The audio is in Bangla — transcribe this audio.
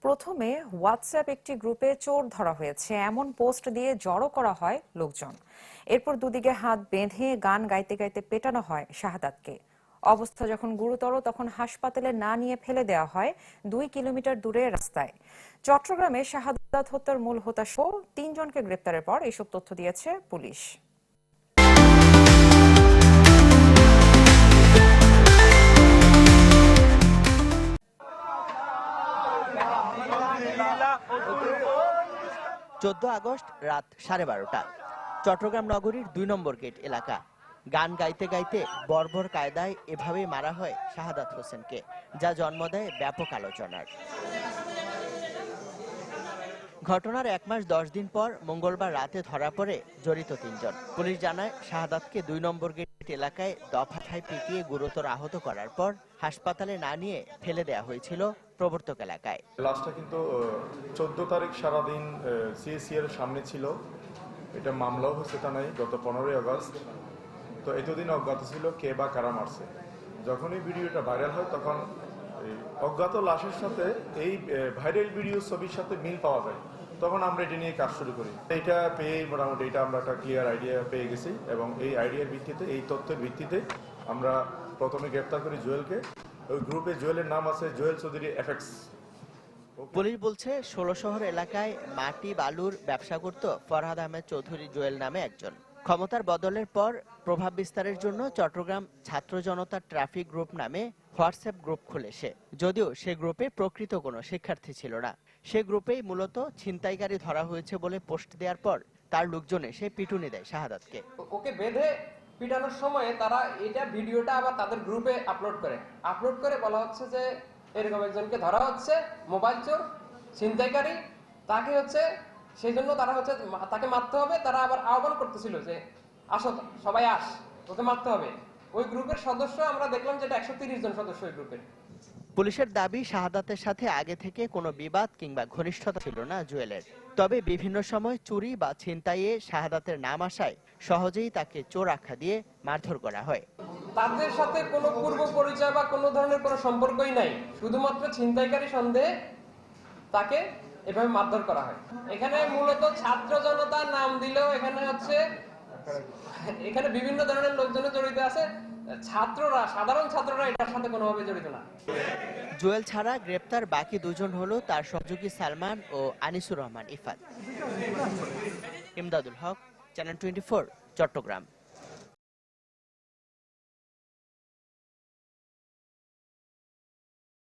প্রথমে হোয়াটসঅ্যাপ একটি গ্রুপে চোর ধরা হয়েছে এমন পোস্ট দিয়ে জড়ো করা হয় লোকজন। এরপর দুদিকে হাত বেঁধে গান গাইতে গাইতে পেটানো হয় শাহাদাতকে। অবস্থা যখন গুরুতর তখন হাসপাতালে না নিয়ে ফেলে দেওয়া হয় 2 কিলোমিটার দূরে রাস্তায়। চট্টগ্রামে শাহাদাত হত্যার মূল হোতা সহ 3 জনকে গ্রেপ্তারের পর এসব তথ্য দিয়েছে পুলিশ। আগস্ট রাত 12:30 চট্টগ্রাম নগরীর 2 নম্বর গেট এলাকা। গান গাইতে গাইতে বর্বর কায়দায় এভাবে মারা হয় শাহাদাত হোসেনকে, যা জন্ম দেয় ব্যাপক আলোচনার। ঘটনার 1 মাস 10 দিন পর মঙ্গলবার রাতে ধরা পড়ে জড়িত 3 জন। পুলিশ জানায়, শাহাদাতকে 2 নম্বর গেট এলাকায় দফাঠায় পিটিয়ে গুরুতর আহত করার পর হাসপাতালে না নিয়ে ফেলে দেওয়া হয়েছিল প্রবর্তক এলাকায়। লাশটা কিন্তু 14 তারিখ সারাদিন সিএসি এর সামনে ছিল। এটা মামলাও হয়েছে থানায় গত 15 আগস্ট। তো এতদিন অজ্ঞাত ছিল কে বা কারা মারছে। যখন এই ভিডিওটা ভাইরাল হয় তখন অজ্ঞাত লাশের সাথে এই ভাইরাল ভিডিও ছবির সাথে মিল পাওয়া যায়। তখন আমরা এটা নিয়ে কাজ শুরু করি। এটা পেয়ে মোটামুটি এটা আমরা একটা ক্লিয়ার আইডিয়া পেয়ে গেছি এবং এই আইডিয়ার ভিত্তিতে, এই তথ্যের ভিত্তিতে আমরা প্রথমে গ্রেপ্তার করি জুয়েলকে। ওই গ্রুপে জুয়েলের নাম আছে জুয়েল চৌধুরী এফএক্স। পুলিশ বলছে 16 শহর এলাকায় মাটি বালুর ব্যবসা করত ফরহাদ আহমেদ চৌধুরী জুয়েল নামে একজন। ক্ষমতার বদলের পর প্রভাব বিস্তারের জন্য চট্টগ্রাম ছাত্র জনতা ট্রাফিক গ্রুপ নামে হোয়াটসঅ্যাপ গ্রুপ খুলে সে। যদিও সে গ্রুপে প্রকৃত কোনো শিক্ষার্থী ছিল না। সে গ্রুপেই মূলত ছিনতাইকারী ধরা হয়েছে বলে পোস্ট দেওয়ার পর তার লোকজন এসে পিটুনি দেয় শাহাদাতকে। ওকে বেঁধে পিটানোর সময় তারা এটা ভিডিওটা আবার তাদের গ্রুপে আপলোড করে বলা হচ্ছে যে এরকম একজনকে ধরা হচ্ছে, মোবাইল চোর, ছিনতাইকারী, তাকে হচ্ছে সেই জন্য তারা হচ্ছে তাকে মারতে হবে। তারা আবার আহ্বান করতেছিল যে আসো সবাই আস, ওকে মারতে হবে। ওই গ্রুপের সদস্য আমরা দেখলাম যে 130 জন সদস্য ওই গ্রুপের। পুলিশের দাবি, শাহাদাতের সাথে আগে থেকে কোনো বিবাদ কিংবা ঘনিষ্ঠতা ছিল না জুয়েলের। তবে বিভিন্ন সময় চুরি বা ছিনতাইয়ে শাহাদাতের নাম আসায় সহজেই তাকে চোর আখ্যা দিয়ে মারধর করা হয়। তাদের সাথে কোনো পূর্ব পরিচয় বা কোনো ধরনের কোনো সম্পর্কই নাই, শুধুমাত্র ছিনতাইকারী সন্দেহে তাকে এভাবে মারধর করা হয়। এখানে মূলত ছাত্র জনতার নাম দিলেও এখানে বিভিন্ন ধরনের লোকজন জড়িত আছে। সাধারণ ছাত্ররা এটার সাথে কোনোভাবে জড়িত না। জুয়েল ছাড়া গ্রেপ্তার বাকি 2 জন হলো তার সহযোগী সালমান ও আনিসুর রহমান ইফাত। ইমদাদুল হক, চ্যানেল 24, চট্টগ্রাম।